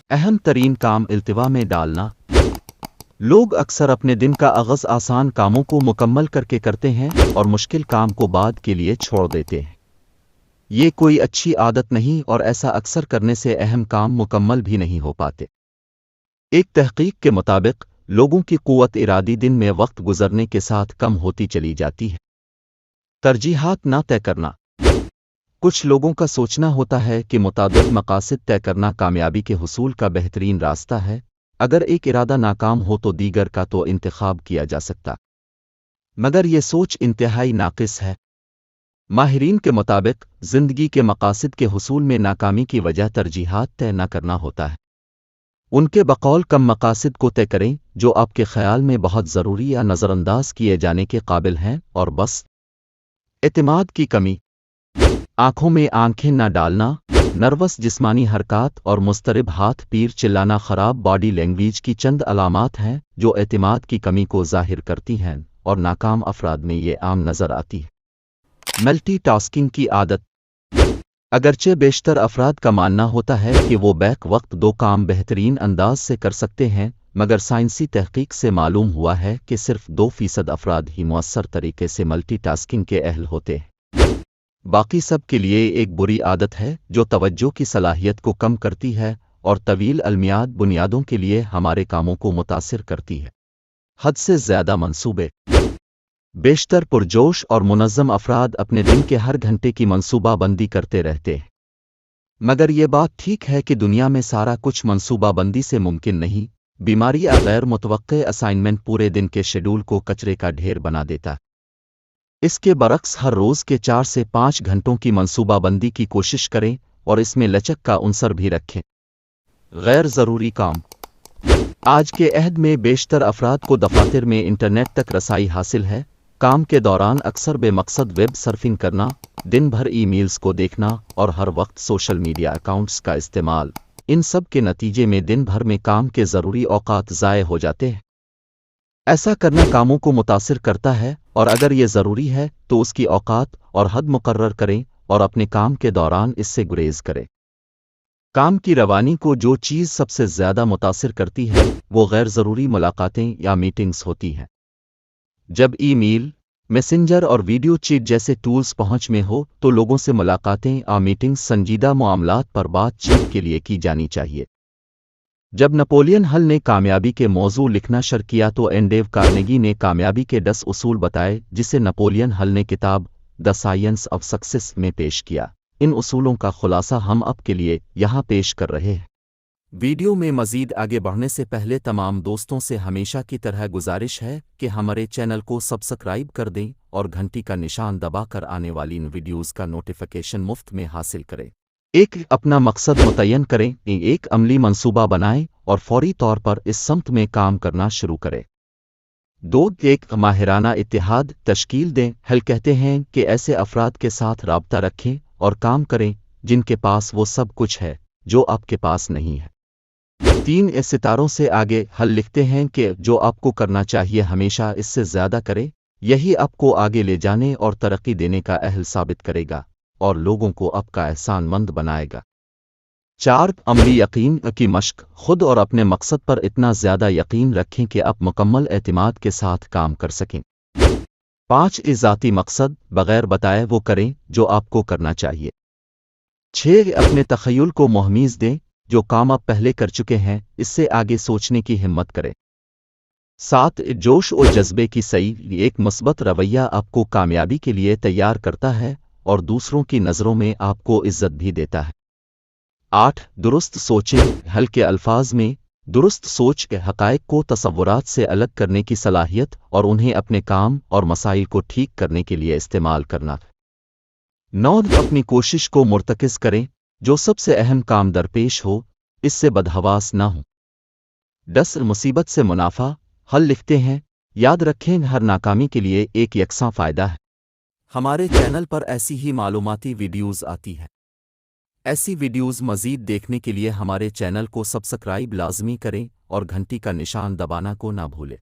اہم ترین کام التوا میں ڈالنا۔ لوگ اکثر اپنے دن کا آغاز آسان کاموں کو مکمل کر کے کرتے ہیں اور مشکل کام کو بعد کے لیے چھوڑ دیتے ہیں۔ یہ کوئی اچھی عادت نہیں اور ایسا اکثر کرنے سے اہم کام مکمل بھی نہیں ہو پاتے۔ ایک تحقیق کے مطابق لوگوں کی قوت ارادی دن میں وقت گزرنے کے ساتھ کم ہوتی چلی جاتی ہے۔ ترجیحات نہ طے کرنا۔ کچھ لوگوں کا سوچنا ہوتا ہے کہ متعدد مقاصد طے کرنا کامیابی کے حصول کا بہترین راستہ ہے۔ اگر ایک ارادہ ناکام ہو تو دیگر کا تو انتخاب کیا جا سکتا، مگر یہ سوچ انتہائی ناقص ہے۔ ماہرین کے مطابق زندگی کے مقاصد کے حصول میں ناکامی کی وجہ ترجیحات طے نہ کرنا ہوتا ہے۔ ان کے بقول کم مقاصد کو طے کریں جو آپ کے خیال میں بہت ضروری یا نظر انداز کیے جانے کے قابل ہیں اور بس۔ اعتماد کی کمی۔ آنکھوں میں آنکھیں نہ ڈالنا، نروس جسمانی حرکات اور مضطرب ہاتھ پیر چلانا خراب باڈی لینگویج کی چند علامات ہیں جو اعتماد کی کمی کو ظاہر کرتی ہیں اور ناکام افراد میں یہ عام نظر آتی ہے۔ ملٹی ٹاسکنگ کی عادت۔ اگرچہ بیشتر افراد کا ماننا ہوتا ہے کہ وہ بیک وقت دو کام بہترین انداز سے کر سکتے ہیں، مگر سائنسی تحقیق سے معلوم ہوا ہے کہ صرف 2% افراد ہی مؤثر طریقے سے ملٹی ٹاسکنگ کے اہل ہوتے ہیں۔ باقی سب کے لیے ایک بری عادت ہے جو توجہ کی صلاحیت کو کم کرتی ہے اور طویل المیاد بنیادوں کے لیے ہمارے کاموں کو متاثر کرتی ہے۔ حد سے زیادہ منصوبے۔ بیشتر پرجوش اور منظم افراد اپنے دن کے ہر گھنٹے کی منصوبہ بندی کرتے رہتے ہیں، مگر یہ بات ٹھیک ہے کہ دنیا میں سارا کچھ منصوبہ بندی سے ممکن نہیں۔ بیماری یا غیر متوقع اسائنمنٹ پورے دن کے شیڈول کو کچرے کا ڈھیر بنا دیتا ہے۔ اس کے برعکس ہر روز کے 4 سے 5 گھنٹوں کی منصوبہ بندی کی کوشش کریں اور اس میں لچک کا عنصر بھی رکھیں۔ غیر ضروری کام۔ آج کے عہد میں بیشتر افراد کو دفاتر میں انٹرنیٹ تک رسائی حاصل ہے۔ کام کے دوران اکثر بے مقصد ویب سرفنگ کرنا، دن بھر ای میلز کو دیکھنا اور ہر وقت سوشل میڈیا اکاؤنٹس کا استعمال، ان سب کے نتیجے میں دن بھر میں کام کے ضروری اوقات ضائع ہو جاتے ہیں۔ ایسا کرنا کاموں کو متاثر کرتا ہے اور اگر یہ ضروری ہے تو اس کی اوقات اور حد مقرر کریں اور اپنے کام کے دوران اس سے گریز کریں۔ کام کی روانی کو جو چیز سب سے زیادہ متاثر کرتی ہے وہ غیر ضروری ملاقاتیں یا میٹنگز ہوتی ہیں۔ جب ای میل، میسنجر اور ویڈیو چیٹ جیسے ٹولز پہنچ میں ہو تو لوگوں سے ملاقاتیں یا میٹنگز سنجیدہ معاملات پر بات چیت کے لیے کی جانی چاہیے۔ جب نپولین ہل نے کامیابی کے موضوع لکھنا شروع کیا تو اینڈیو کارنیگی نے کامیابی کے 10 اصول بتائے جسے نپولین ہل نے کتاب دی سائنس آف سکسیس میں پیش کیا۔ ان اصولوں کا خلاصہ ہم اب کے لیے یہاں پیش کر رہے ہیں۔ ویڈیو میں مزید آگے بڑھنے سے پہلے تمام دوستوں سے ہمیشہ کی طرح گزارش ہے کہ ہمارے چینل کو سبسکرائب کر دیں اور گھنٹی کا نشان دبا کر آنے والی ان ویڈیوز کا نوٹیفیکیشن مفت میں حاصل کریں۔ اپنا مقصد متعین کریں، ایک عملی منصوبہ بنائیں اور فوری طور پر اس سمت میں کام کرنا شروع کریں۔ 2 ایک ماہرانہ اتحاد تشکیل دیں۔ ہل کہتے ہیں کہ ایسے افراد کے ساتھ رابطہ رکھیں اور کام کریں جن کے پاس وہ سب کچھ ہے جو آپ کے پاس نہیں ہے۔ 3 ستاروں سے آگے ہل لکھتے ہیں کہ جو آپ کو کرنا چاہیے ہمیشہ اس سے زیادہ کرے، یہی آپ کو آگے لے جانے اور ترقی دینے کا اہل ثابت کرے گا اور لوگوں کو آپ کا احسان مند بنائے گا۔ 4 عملی یقین کی مشق۔ خود اور اپنے مقصد پر اتنا زیادہ یقین رکھیں کہ آپ مکمل اعتماد کے ساتھ کام کر سکیں۔ 5 ذاتی مقصد بغیر بتائے وہ کریں جو آپ کو کرنا چاہیے۔ 6 اپنے تخیل کو مہمیز دیں، جو کام آپ پہلے کر چکے ہیں اس سے آگے سوچنے کی ہمت کریں۔ 7 جوش و جذبے کی صحیح ایک مثبت رویہ آپ کو کامیابی کے لیے تیار کرتا ہے اور دوسروں کی نظروں میں آپ کو عزت بھی دیتا ہے۔ 8 درست سوچیں۔ حل کے الفاظ میں درست سوچ کے حقائق کو تصورات سے الگ کرنے کی صلاحیت اور انہیں اپنے کام اور مسائل کو ٹھیک کرنے کے لیے استعمال کرنا۔ 9 اپنی کوشش کو مرتکز کریں، جو سب سے اہم کام درپیش ہو اس سے بدحواس نہ ہوں۔ 10 مصیبت سے منافع۔ حل لکھتے ہیں، یاد رکھیں ہر ناکامی کے لیے ایک یکساں فائدہ ہے۔ ہمارے چینل پر ایسی ہی معلوماتی ویڈیوز آتی ہیں۔ ایسی ویڈیوز مزید دیکھنے کے لیے ہمارے چینل کو سبسکرائب لازمی کریں اور گھنٹی کا نشان دبانا کو نہ بھولیں۔